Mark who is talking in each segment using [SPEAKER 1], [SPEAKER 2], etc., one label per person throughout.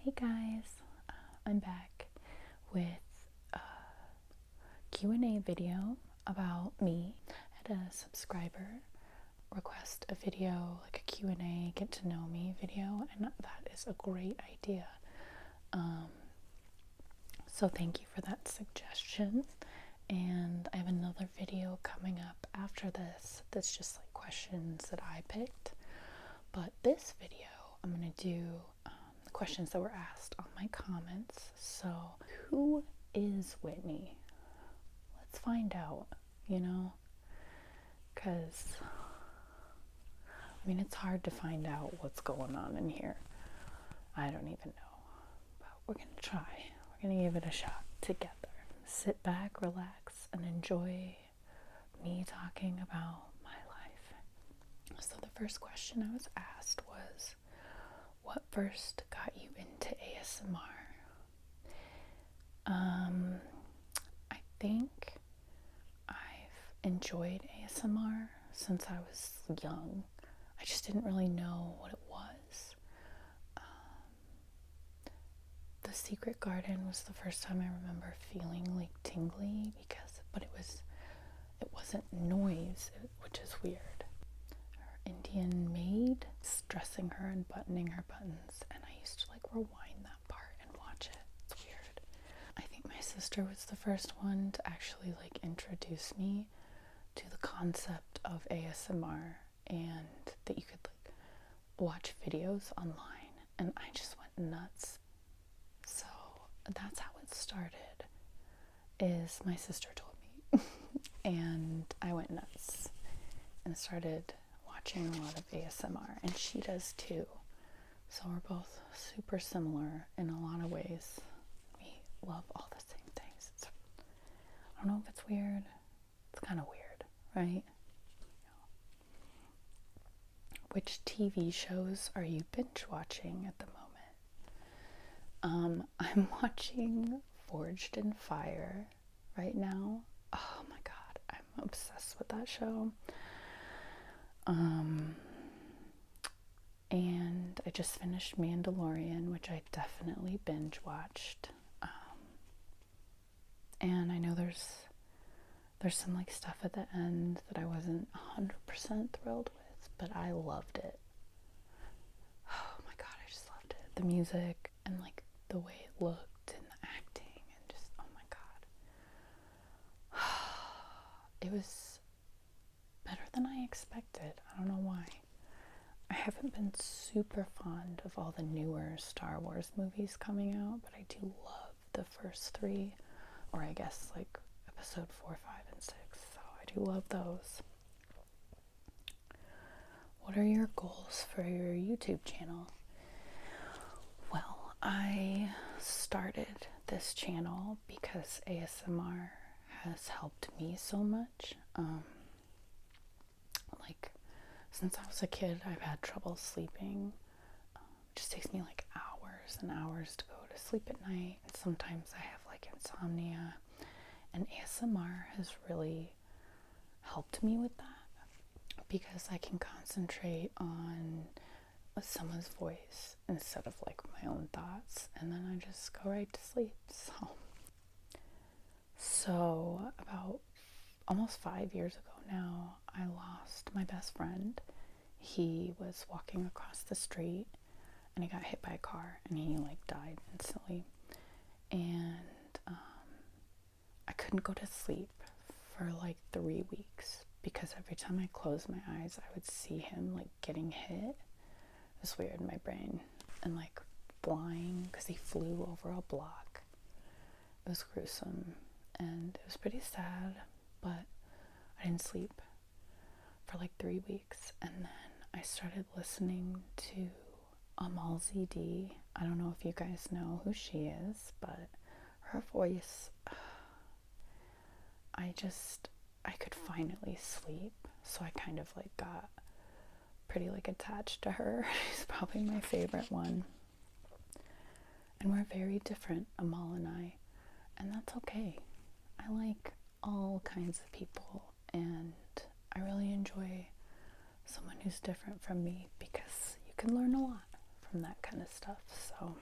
[SPEAKER 1] Hey guys, I'm back with a Q&A video about me. I had a subscriber request a video, like a Q&A, get to know me video, and that is a great idea. So thank you for that suggestion. And I have another video coming up after this that's just like questions that I picked. But this video, I'm going to do the questions that were asked on my comments. So, who is Whitney? Let's find out, because, it's hard to find out what's going on in here. I don't even know. But we're going to try. We're going to give it a shot together. Sit back, relax, and enjoy me talking about my life. So the first question I was asked was, what first got you into ASMR? I think I've enjoyed ASMR since I was young. I just didn't really know what it was. The Secret Garden was the first time I remember feeling like tingly but it wasn't noise, which is weird. Her Indian maid dressing her and buttoning her buttons, and I used to like rewind that part and watch it. It's weird. I think my sister was the first one to actually like introduce me to the concept of ASMR and that you could like watch videos online, and I just went nuts. So that's how it started, is my sister told me and I went nuts and started watching a lot of ASMR, and she does too. So we're both super similar in a lot of ways. We love all the same things. I don't know if it's weird. It's kind of weird, right? Which TV shows are you binge watching at the moment? I'm watching Forged in Fire right now. Oh my god, I'm obsessed with that show. And I just finished Mandalorian, which I definitely binge watched. And I know there's some like stuff at the end that I wasn't 100% thrilled with, but I loved it. Oh my god, I just loved it. The music and like the way it looked and the acting and just, oh my god. It was better than I expected. I don't know why. I haven't been super fond of all the newer Star Wars movies coming out, but I do love the first three, or I guess like episode 4, 5, and 6. So I do love those. What are your goals for your YouTube channel? Well, I started this channel because ASMR has helped me so much. Since I was a kid, I've had trouble sleeping. It just takes me like hours and hours to go to sleep at night. And sometimes I have like insomnia. And ASMR has really helped me with that because I can concentrate on someone's voice instead of like my own thoughts. And then I just go right to sleep. So about almost 5 years ago now, I lost my best friend. He was walking across the street and he got hit by a car and he like died instantly. And I couldn't go to sleep for like 3 weeks because every time I closed my eyes, I would see him like getting hit. It was weird in my brain, and like flying because he flew over a block. It was gruesome and it was pretty sad, but I didn't sleep for like 3 weeks, and then I started listening to Amal ZD. I don't know if you guys know who she is, but her voice, I could finally sleep, so I kind of like got pretty like attached to her. She's probably my favorite one. And we're very different, Amal and I, and that's okay. I like all kinds of people, and I really enjoy someone who's different from me because you can learn a lot from that kind of stuff. So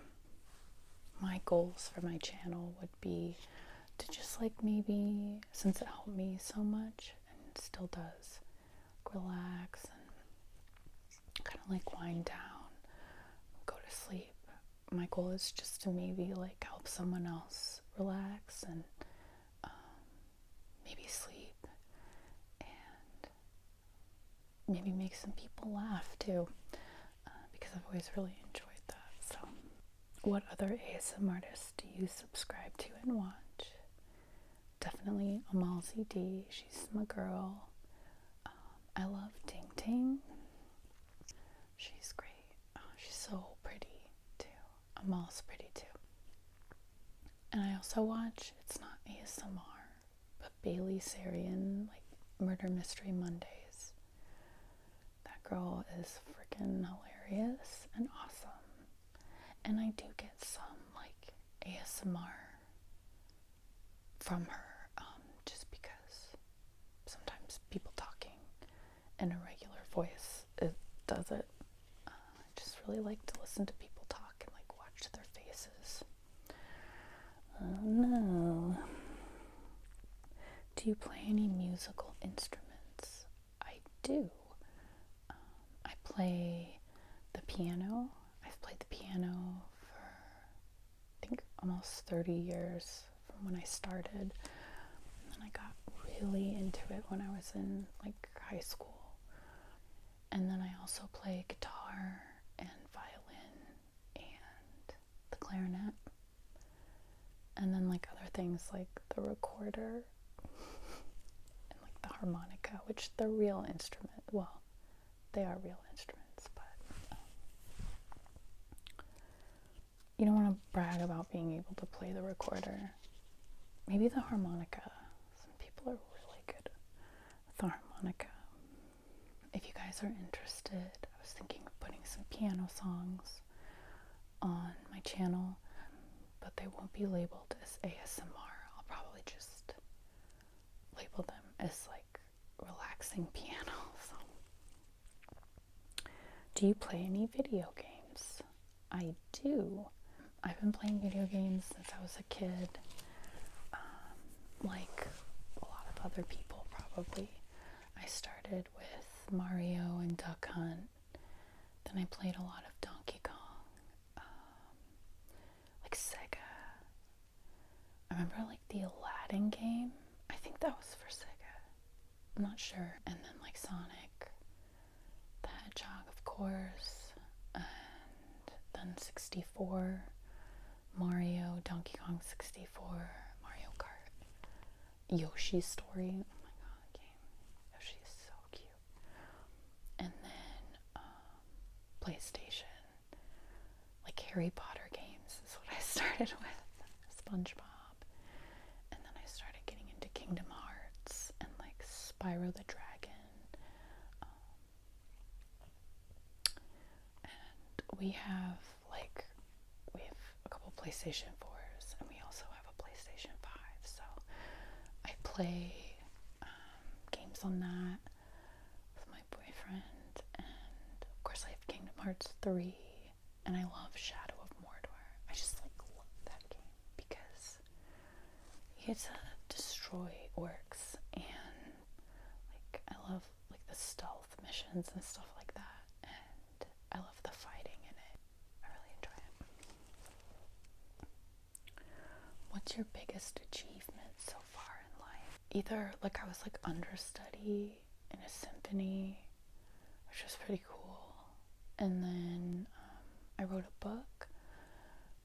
[SPEAKER 1] my goals for my channel would be to just like maybe, since it helped me so much and still does, relax and kind of like wind down, go to sleep. My goal is just to maybe like help someone else relax and maybe sleep and maybe make some people laugh too, because I've always really enjoyed that. So, what other ASM artists do you subscribe to and watch? Definitely Amalzi D. She's my girl. I love Ting Ting. She's great. Oh, she's so pretty too. Amal's pretty too. And I also watch, it's not ASMR, but Bailey Sarian, like Murder Mystery Mondays. That girl is freaking hilarious and awesome. And I do get some like ASMR from her, just because sometimes people talking in a regular voice, it does it. I just really like to listen to people talk and like watch their faces. Oh no. Do you play any musical instruments? I do. I play the piano. I've played the piano for, I think, almost 30 years from when I started. And then I got really into it when I was in like high school. And then I also play guitar and violin and the clarinet. And then like other things like the recorder and like the harmonica, which they're real instrument. Well, they are real instruments, but you don't want to brag about being able to play the recorder. Maybe the harmonica. Some people are really good with the harmonica. If you guys are interested, I was thinking of putting some piano songs on my channel, but they won't be labeled as ASMR. I'll probably just label them as like relaxing piano. So, do you play any video games? I do. I've been playing video games since I was a kid, like a lot of other people probably. I started with Mario and Duck Hunt. Then I played a lot of Donkey Kong, like Sega. I remember like the Aladdin game. I think that was for Sega. I'm not sure. And then like Sonic the Hedgehog, of course, and then 64, Mario, Donkey Kong 64, Mario Kart, Yoshi's Story. Oh my god, the game. Yoshi is so cute. And then PlayStation, like Harry Potter games is what I started with. SpongeBob. And then I started getting into Kingdom Hearts and like Spyro the Dragon. And we have a couple PlayStation 4s, and we also have a PlayStation 5. So I play games on that with my boyfriend, and of course I have Kingdom Hearts 3, and I love Shadow of Mordor. I just like love that game because you get to destroy orcs, and like I love like the stealth missions and stuff like that, and I love the fighting in it. I really enjoy it. What's your biggest achievement so far in life? Either like I was like understudy in a symphony, which was pretty cool, and then I wrote a book,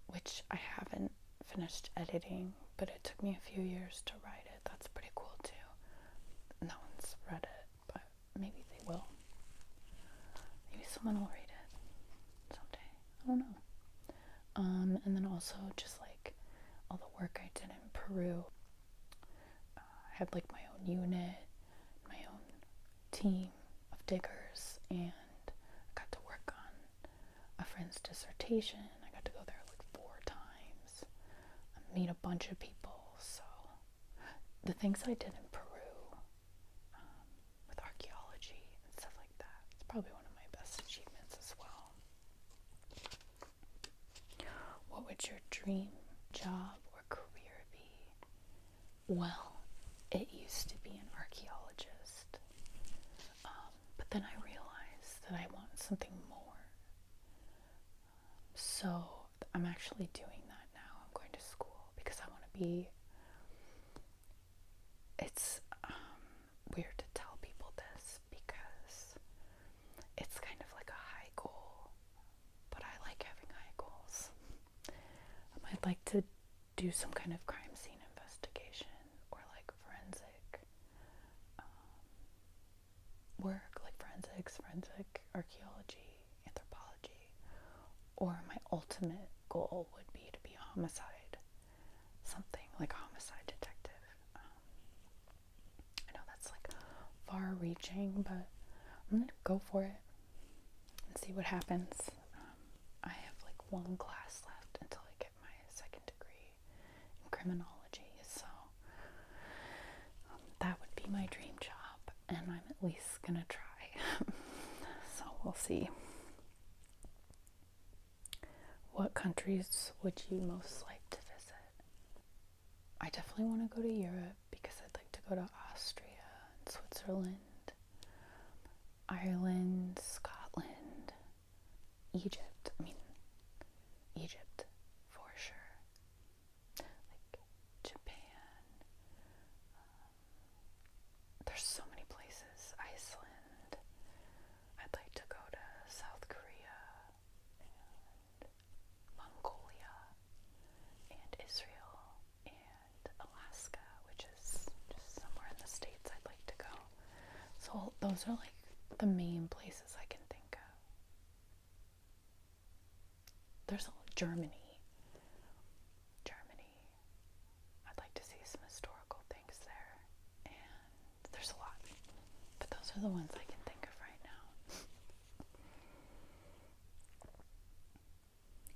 [SPEAKER 1] which I haven't finished editing, but it took me a few years to write it. That's pretty cool too. No one's read it, but maybe they will. Maybe someone will read it someday. I don't know. And then also just like all the work I did in Peru. I had like my own unit, my own team of diggers, and I got to work on a friend's dissertation. I got to go there like 4 times, meet a bunch of people. So the things I did in Peru with archaeology and stuff like that, it's probably one of my best achievements as well. What would your dream job or career be? Well, it used to be an archaeologist. But then I realized that I want something more. So I'm actually doing that now. I'm going to school because I want to be. It's weird to tell people this because it's kind of like a high goal, but I like having high goals. I'd like to do some kind of crime scene investigation or like forensic work, like forensic archaeology, anthropology. Or my ultimate goal would be to be a homicide, something like a homicide detective. I know that's like far-reaching, but I'm gonna go for it and see what happens. I have like one class left until I get my second degree in criminology, so that would be my dream job, and I'm at least gonna try. So we'll see. What countries would you most like to visit? I definitely want to go to Europe because I'd like to go to Austria and Switzerland, Ireland, Scotland, Egypt. Egypt for sure. Like Japan. There's so many places. Iceland. I'd like to go to South Korea and Mongolia and Israel and Alaska, which is just somewhere in the States I'd like to go. So those are like the main places I can think of. There's Germany. I'd like to see some historical things there. And there's a lot. But those are the ones I can think of right now.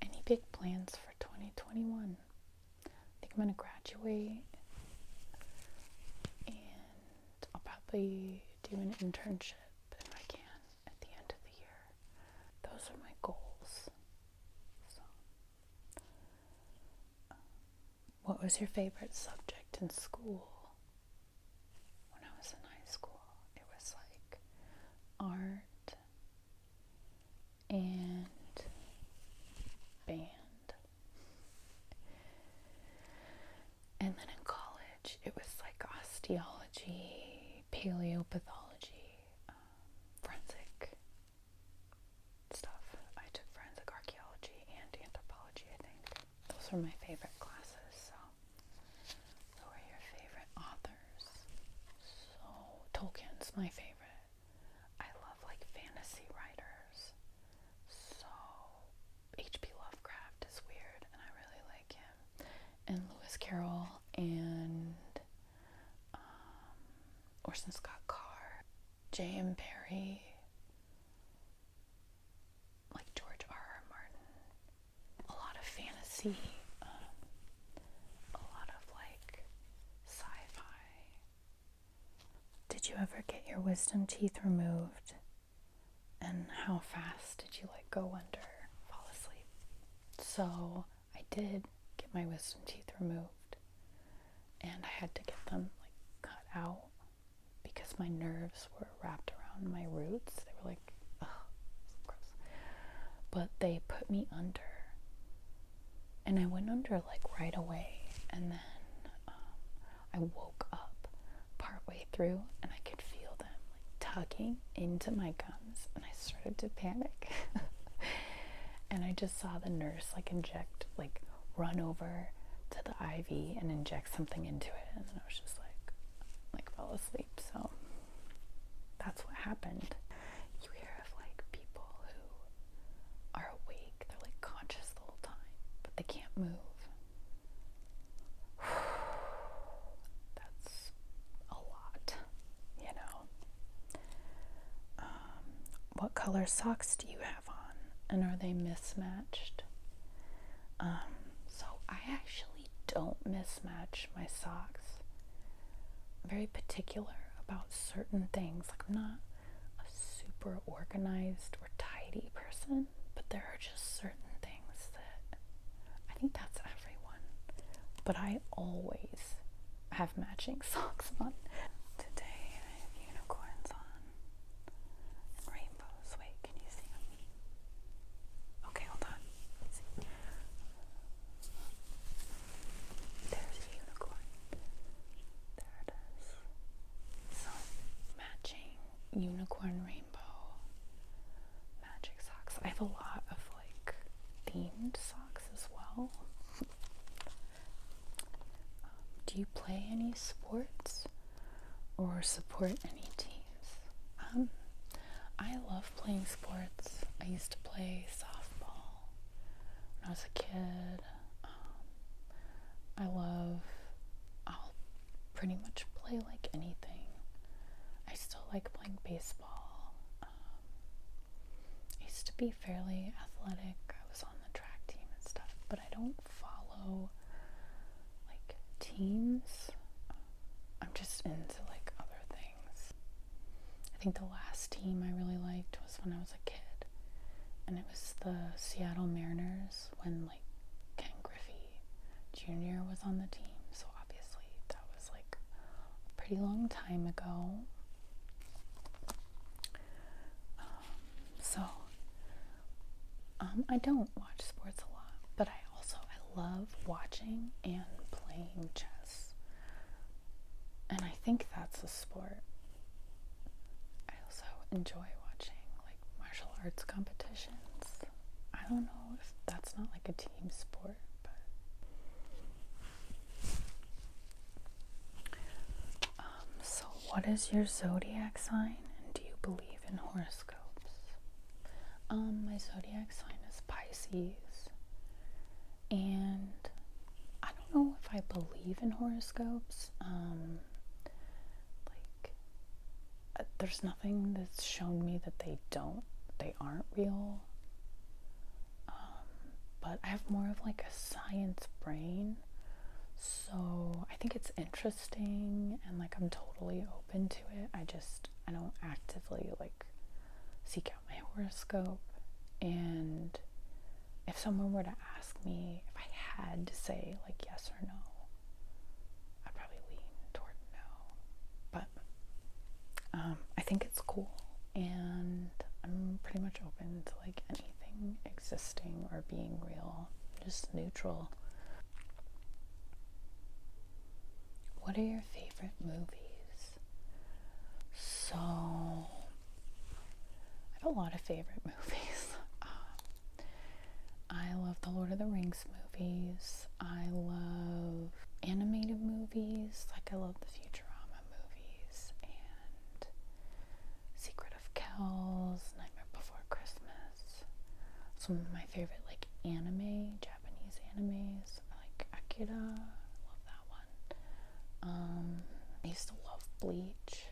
[SPEAKER 1] Any big plans for 2021? I think I'm going to graduate. And I'll probably do an internship if I can at the end of the year. Those are my goals. So, what was your favorite subject in school? When I was in high school, it was like art and band. And then in college, it was like osteology, paleopathology, forensic stuff. I took forensic archaeology and anthropology, I think. Those were my favorite classes. So, who are your favorite authors? So, Tolkien's my favorite. I love like fantasy writers. So, H.P. Lovecraft is weird, and I really like him. And Lewis Carroll and Orson Scott Card, J.M. Barrie, like George R.R. Martin, a lot of fantasy, a lot of like sci-fi. Did you ever get your wisdom teeth removed? And how fast did you like go under, fall asleep? So I did get my wisdom teeth removed, and I had to get them like cut out because my nerves were wrapped around my roots. They were like, ugh, gross. But they put me under, and I went under like right away, and then I woke up partway through, and I could feel them like tugging into my gums, and I started to panic. And I just saw the nurse like run over to the IV and inject something into it, and then I was just like fell asleep. So that's what happened. You hear of like people who are awake, they're like conscious the whole time, but they can't move. That's a lot, you know. What color socks do you have on, and are they mismatched? So I actually don't mismatch my socks. I'm very particular about certain things. Like, I'm not a super organized or tidy person, but there are just certain things that I think that's everyone. but I always have matching socks on. Today I have unicorns on and rainbows. Wait, can you see them? Okay, hold on. Let's see. There's a unicorn. There it is. So, matching unicorn rainbow magic socks. I have a lot of like themed socks as well. Do you play any sports or support any teams? I love playing sports. I used to play softball when I was a kid. I'll pretty much play like anything. I still like playing baseball. I used to be fairly athletic. I was on the track team and stuff, but I don't follow like teams. I'm just into like other things. I think the last team I really liked was when I was a kid, and it was the Seattle Mariners when like Ken Griffey Jr. was on the team. So obviously that was like a pretty long time ago. I don't watch sports a lot, but I love watching and playing chess. And I think that's a sport. I also enjoy watching like martial arts competitions. I don't know if that's not like a team sport, but so what is your zodiac sign, and do you believe in horoscopes? My zodiac sign is Pisces, and I don't know if I believe in horoscopes. There's nothing that's shown me that they aren't real. But I have more of like a science brain, so I think it's interesting, and like I'm totally open to it. I don't actively like seek out my horoscope. And if someone were to ask me if I had to say like yes or no, I'd probably lean toward no. But I think it's cool, and I'm pretty much open to like anything existing or being real. Just neutral. What are your favorite movies? So I have a lot of favorite movies. I love the Lord of the Rings movies. I love animated movies. Like I love the Futurama movies and Secret of Kells, Nightmare Before Christmas. Some of my favorite like Japanese animes, like Akira. I love that one. I used to love Bleach.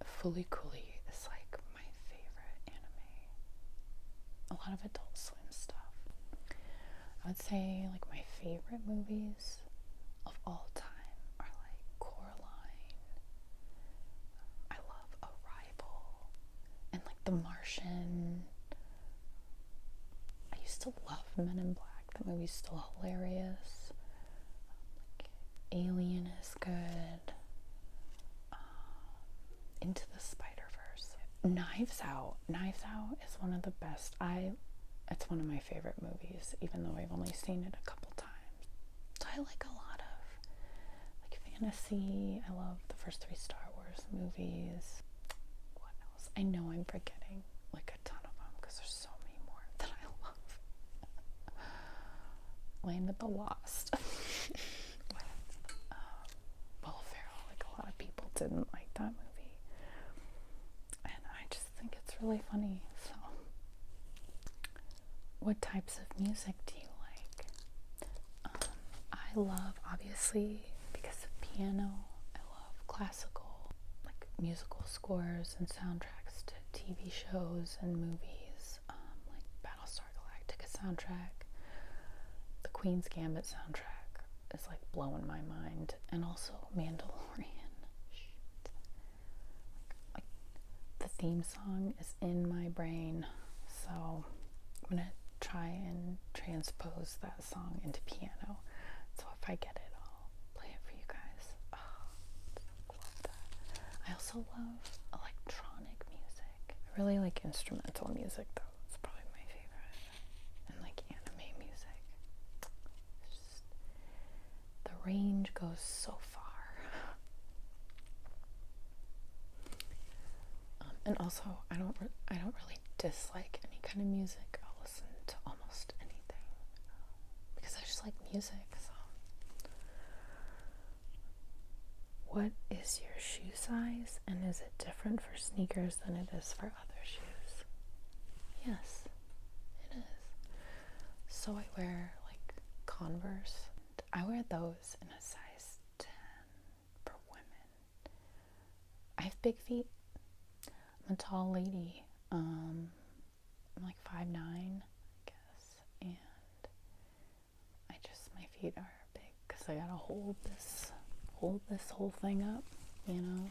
[SPEAKER 1] Fooly Cooly is like my favorite anime. A lot of Adult Swim stuff. I would say like my favorite movies of all time are like Coraline. I love Arrival and like The Martian. I used to love Men in Black. That movie's still hilarious. Like Alien is good. Into the Spider-Verse. Knives Out. Knives Out is one of the best. It's one of my favorite movies, even though I've only seen it a couple times. So I like a lot of like fantasy. I love the first 3 Star Wars movies. What else? I know I'm forgetting like a ton of them because there's so many more that I love. Land of the Lost. Will Ferrell. Like a lot of people didn't like that movie, and I just think it's really funny. So, what types of music do you like? I love, obviously, because of piano, I love classical, like musical scores and soundtracks to TV shows and movies, like Battlestar Galactica soundtrack. The Queen's Gambit soundtrack is like blowing my mind, and also Mandalorian. Like the theme song is in my brain, so I'm gonna try and transpose that song into piano if I get it, I'll play it for you guys. Oh, love that. I also love electronic music. I really like instrumental music though. It's probably my favorite. And like anime music. It's just, the range goes so far. And also, I don't really dislike any kind of music. I'll listen to almost anything because I just like music. So, what is your shoe size, and is it different for sneakers than it is for other shoes? Yes, it is. So I wear like Converse. I wear those in a size 10 for women. I have big feet. I'm a tall lady. I'm like 5'9", I guess, and my feet are big because I gotta hold this whole thing up, you know.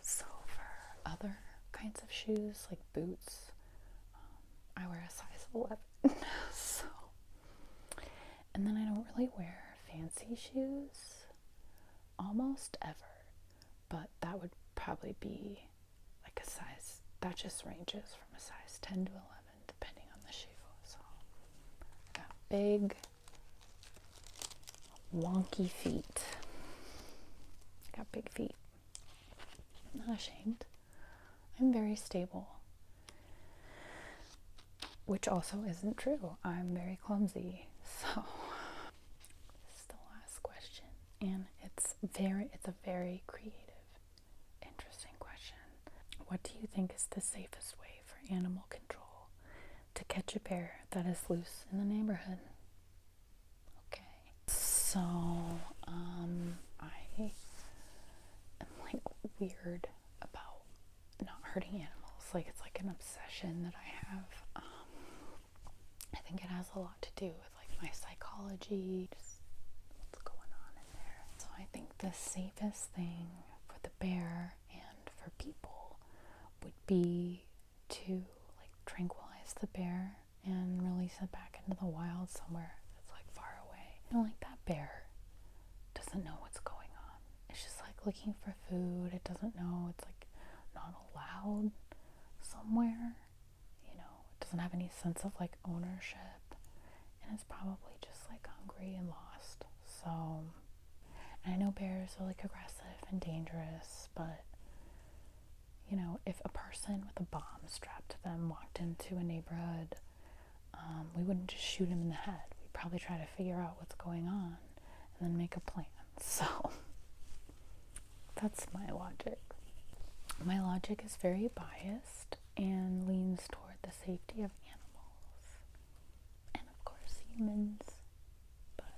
[SPEAKER 1] So for other kinds of shoes like boots, I wear a size 11. So, and then I don't really wear fancy shoes almost ever, but that would probably be like a size that just ranges from a size 10 to 11 depending on the shoe. So I got big wonky feet. I got big feet. I'm not ashamed. I'm very stable, which also isn't true. I'm very clumsy. So this is the last question, and it's a very creative, interesting question. What do you think is the safest way for animal control to catch a bear that is loose in the neighborhood? Okay, so I am like weird about not hurting animals. Like it's like an obsession that I have. I think it has a lot to do with like my psychology, just what's going on in there. So I think the safest thing for the bear and for people would be to like tranquilize the bear and release it back into the wild somewhere that's like far away. You know, like that bear doesn't know what's going on. It's just like looking for food. It doesn't know. It's like not allowed somewhere. You know, it doesn't have any sense of like ownership, and it's probably just like hungry and lost. So, and I know bears are like aggressive and dangerous, but you know, if a person with a bomb strapped to them walked into a neighborhood, we wouldn't just shoot him in the head. We'd probably try to figure out what's going on and then make a plan. So that's my logic. My logic is very biased and leans toward the safety of animals. And of course humans, but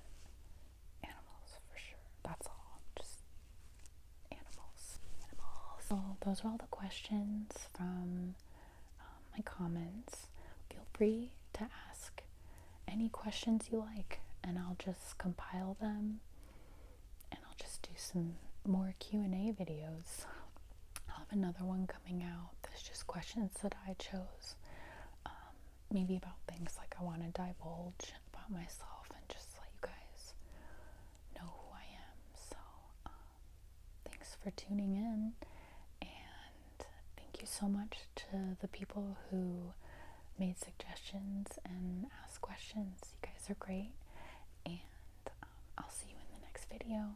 [SPEAKER 1] animals for sure. That's all. Just animals. So those are all the questions from my comments. Feel free to ask any questions you like, and I'll just compile them, and I'll just do some more Q&A videos. I'll have another one coming out that's just questions that I chose, maybe about things like I want to divulge about myself and just let you guys know who I am. So thanks for tuning in, and thank you so much to the people who made suggestions and asked questions. You guys are great, and I'll see you in the next video.